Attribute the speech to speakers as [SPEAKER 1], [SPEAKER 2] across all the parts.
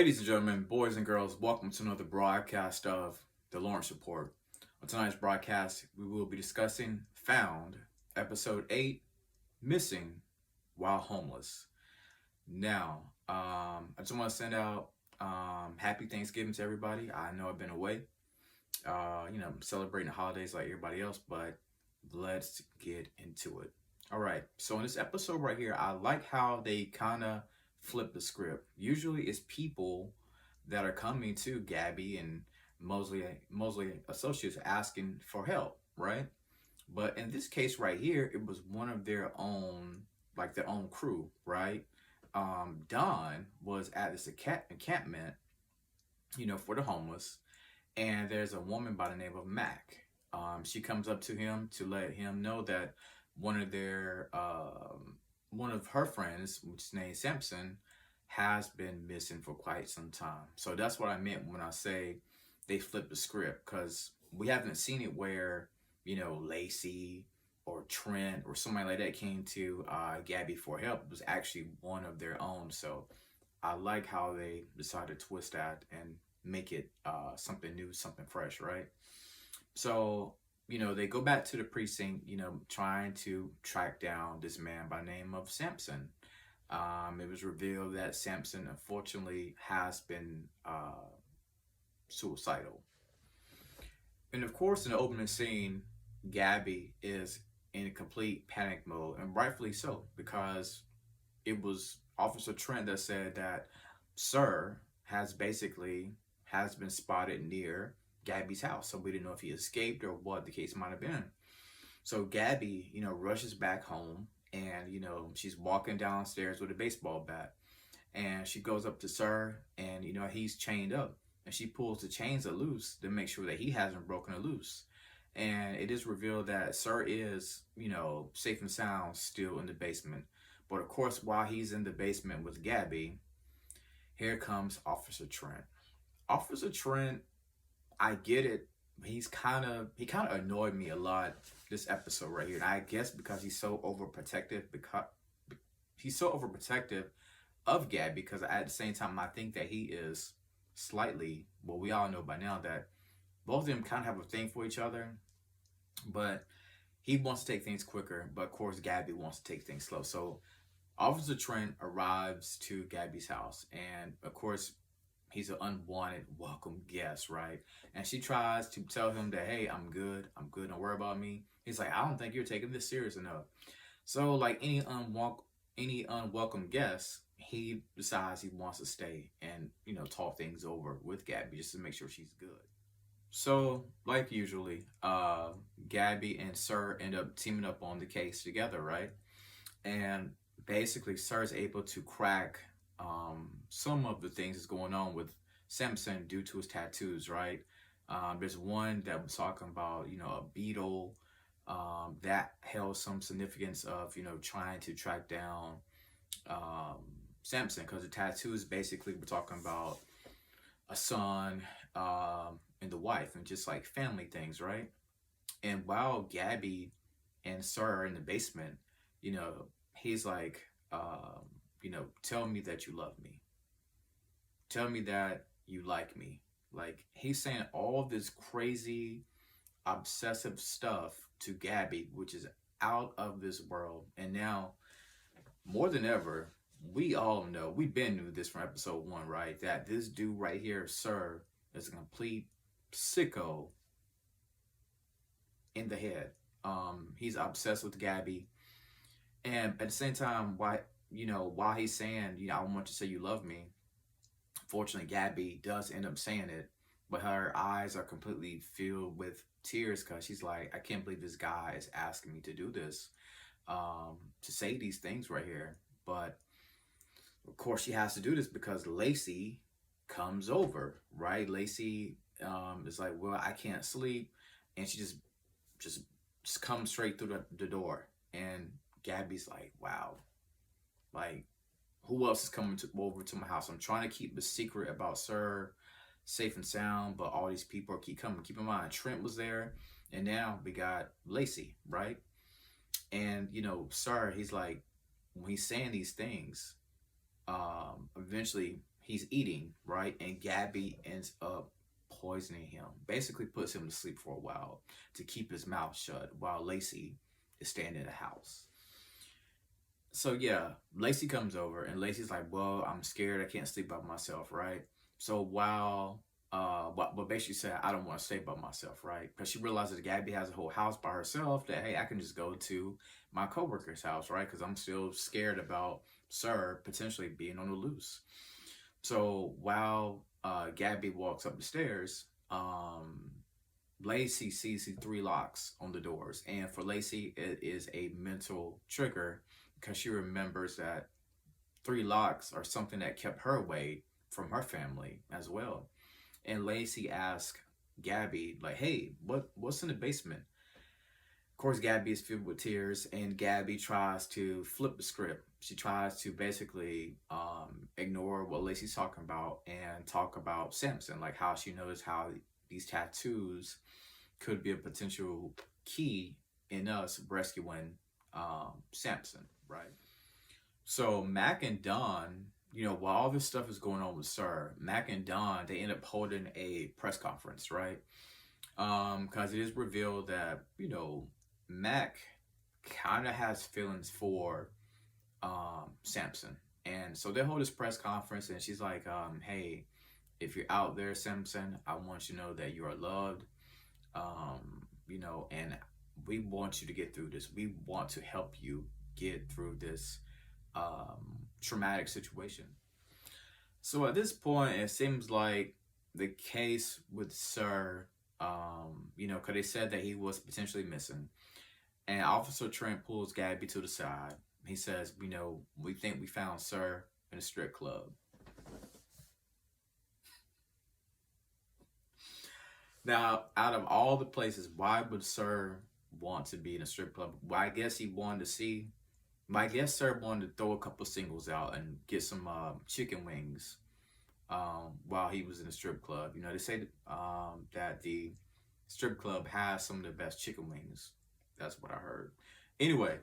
[SPEAKER 1] Ladies and gentlemen, boys and girls, welcome to another broadcast of The Lawrence Report. On tonight's broadcast, we will be discussing Found, Episode 8, Missing While Homeless. Now, I just want to send out happy Thanksgiving to everybody. I know I've been away, celebrating the holidays like everybody else, but let's get into it. All right, so in this episode right here, I like how they kind of flip the script. Usually it's people that are coming to Gabby and Mosley Associates asking for help, right? But in this case right here, it was one of their own, like their own crew, right? Don was at this encampment, for the homeless, and there's a woman by the name of Mac. She comes up to him to let him know that one of their one of her friends, which is named Sampson, has been missing for quite some time. So that's what I meant when I say they flipped the script, because we haven't seen it where, Lacey or Trent or somebody like that came to Gabby for help. It was actually one of their own. So I like how they decided to twist that and make it something new, something fresh, right? So they go back to the precinct, trying to track down this man by the name of Sampson. It was revealed that Sampson, unfortunately, has been suicidal. And of course, in the opening scene, Gabby is in complete panic mode, and rightfully so, because it was Officer Trent that said that Sir has been spotted near Gabby's house. So we didn't know if he escaped or what the case might have been. So Gabby, rushes back home, and she's walking downstairs with a baseball bat, and she goes up to Sir, and he's chained up, and she pulls the chains loose to make sure that he hasn't broken it loose. And it is revealed that Sir is, safe and sound still in the basement. But of course, while he's in the basement with Gabby, here comes Officer Trent. Officer Trent, I get it. He kind of annoyed me a lot this episode right here. And I guess because he's so overprotective, of Gabby, because at the same time I think that he is slightly, well, we all know by now that both of them kind of have a thing for each other, but he wants to take things quicker, but of course Gabby wants to take things slow. So Officer Trent arrives to Gabby's house, and of course he's an unwanted welcome guest, right? And she tries to tell him that, hey, I'm good, don't worry about me. He's like, I don't think you're taking this serious enough. So like any unwelcome guest, he decides he wants to stay and talk things over with Gabby just to make sure she's good. So like usually, Gabby and Sir end up teaming up on the case together, right? And basically Sir is able to crack some of the things that's going on with Sampson due to his tattoos, right? There's one that was talking about, a beetle that held some significance of, trying to track down Sampson, because the tattoos basically were talking about a son and the wife and just like family things, right? And while Gabby and Sir are in the basement, he's like, tell me that you love me. Tell me that you like me. Like, he's saying all this crazy, obsessive stuff to Gabby, which is out of this world. And now, more than ever, we all know, we've been knew this from episode 1, right? That this dude right here, Sir, is a complete sicko in the head. He's obsessed with Gabby. And at the same time, while he's saying, I want you to say you love me, fortunately, Gabby does end up saying it, but her eyes are completely filled with tears, because she's like, I can't believe this guy is asking me to do this, to say these things right here. But of course, she has to do this because Lacey comes over, right? Lacey is like, well, I can't sleep, and she just comes straight through the door, and Gabby's like, wow, like, who else is coming over to my house? I'm trying to keep the secret about Sir safe and sound, but all these people keep coming. Keep in mind, Trent was there, and now we got Lacey, right? And Sir, he's like, when he's saying these things, eventually he's eating, right? And Gabby ends up poisoning him, basically puts him to sleep for a while to keep his mouth shut while Lacey is staying in the house. So yeah, Lacey comes over and Lacey's like, "Well, I'm scared. I can't sleep by myself, right?" So while but basically said, "I don't want to stay by myself, right?" Because she realizes that Gabby has a whole house by herself. That hey, I can just go to my coworker's house, right? Because I'm still scared about Sir potentially being on the loose. So while Gabby walks up the stairs, Lacey sees the three locks on the doors, and for Lacey, it is a mental trigger because she remembers that three locks are something that kept her away from her family as well. And Lacey asks Gabby, like, "Hey, what's in the basement?" Of course, Gabby is filled with tears, and Gabby tries to flip the script. She tries to basically ignore what Lacey's talking about and talk about Samson, like how she knows how these tattoos could be a potential key in us rescuing Samson, right? So Mac and Don, while all this stuff is going on with Sir, Mac and Don, they end up holding a press conference, right? Because it is revealed that, Mac kind of has feelings for Samson. And so they hold this press conference and she's like, hey, if you're out there, Samson, I want you to know that you are loved. And we want you to get through this. We want to help you get through this traumatic situation. So at this point, it seems like the case with Sir, because they said that he was potentially missing. And Officer Trent pulls Gabby to the side. He says, we think we found Sir in a strip club. Now, out of all the places, why would Sir want to be in a strip club? Well, I guess he wanted to see. I guess Sir wanted to throw a couple singles out and get some chicken wings while he was in the strip club. They say that the strip club has some of the best chicken wings. That's what I heard. Anyway,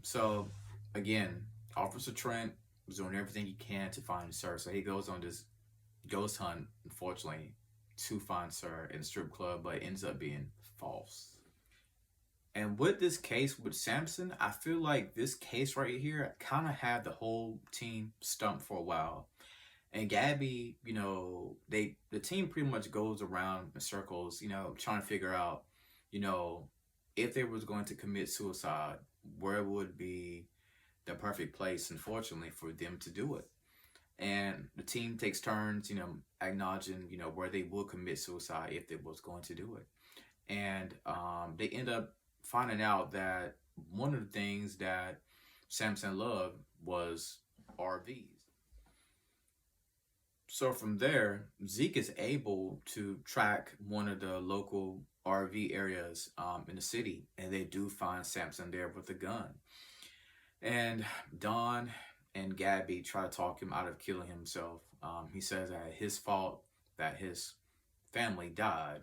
[SPEAKER 1] so again, Officer Trent was doing everything he can to find Sir. So he goes on this ghost hunt, unfortunately, to find Sir in the strip club, but it ends up being false. And with this case with Samson, I feel like this case right here kind of had the whole team stumped for a while. And Gabby, the team pretty much goes around in circles, trying to figure out, if they was going to commit suicide, where would be the perfect place, unfortunately, for them to do it. And the team takes turns, acknowledging, where they would commit suicide if they was going to do it. And they end up finding out that one of the things that Samson loved was RVs. So from there, Zeke is able to track one of the local RV areas in the city, and they do find Samson there with a gun. And Don and Gabby try to talk him out of killing himself. He says that his fault that his family died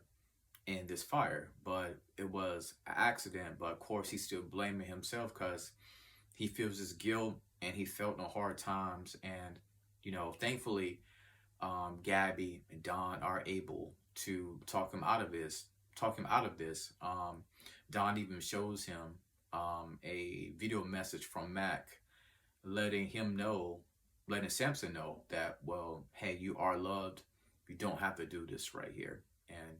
[SPEAKER 1] in this fire, but it was an accident. But of course, he's still blaming himself because he feels his guilt and he felt no hard times. And thankfully, Gabby and Don are able to talk him out of this. Don even shows him a video message from Mac, letting Samson know that, well, hey, you are loved. You don't have to do this right here. And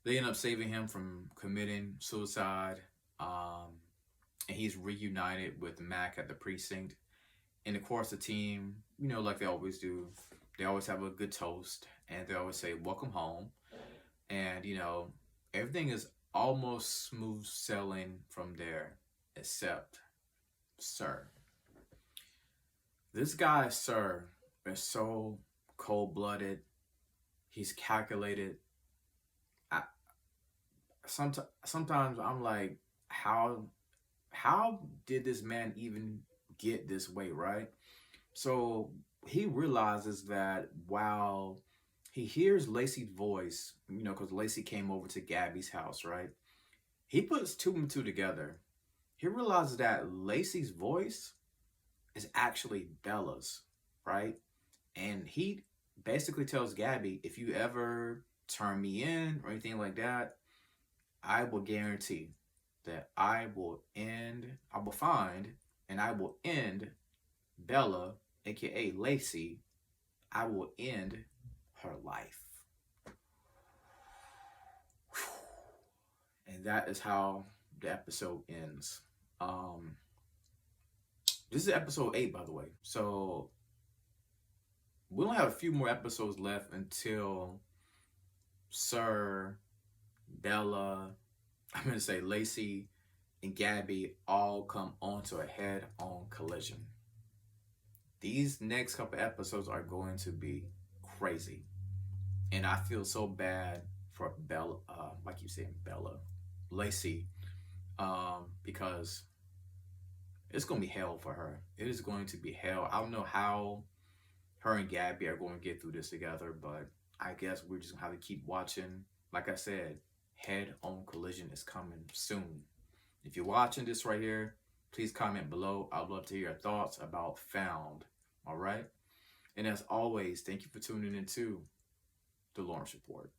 [SPEAKER 1] they end up saving him from committing suicide. And he's reunited with Mac at the precinct. And of course, the team, like they always do, they always have a good toast. And they always say, welcome home. And, everything is almost smooth sailing from there, except Sir. This guy, Sir, is so cold-blooded. He's calculated. Sometimes I'm like, how did this man even get this way, right? So he realizes that while he hears Lacey's voice, because Lacey came over to Gabby's house, right? He puts two and two together. He realizes that Lacey's voice is actually Bella's, right? And he basically tells Gabby, if you ever turn me in or anything like that, I will guarantee that I will find and I will end Bella, aka Lacey. I will end her life. And that is how the episode ends. Um, this is episode 8, by the way. So we only have a few more episodes left until Sir, Bella, I'm gonna say Lacey, and Gabby all come onto a head-on collision. These next couple episodes are going to be crazy, and I feel so bad for Bella, like you said, Bella, Lacey, because it's gonna be hell for her. It is going to be hell. I don't know how her and Gabby are going to get through this together, but I guess we're just gonna have to keep watching. Like I said, head on collision is coming soon. If you're watching this right here, please comment below. I'd love to hear your thoughts about Found. All right. And as always, thank you for tuning into the Lawrence Report.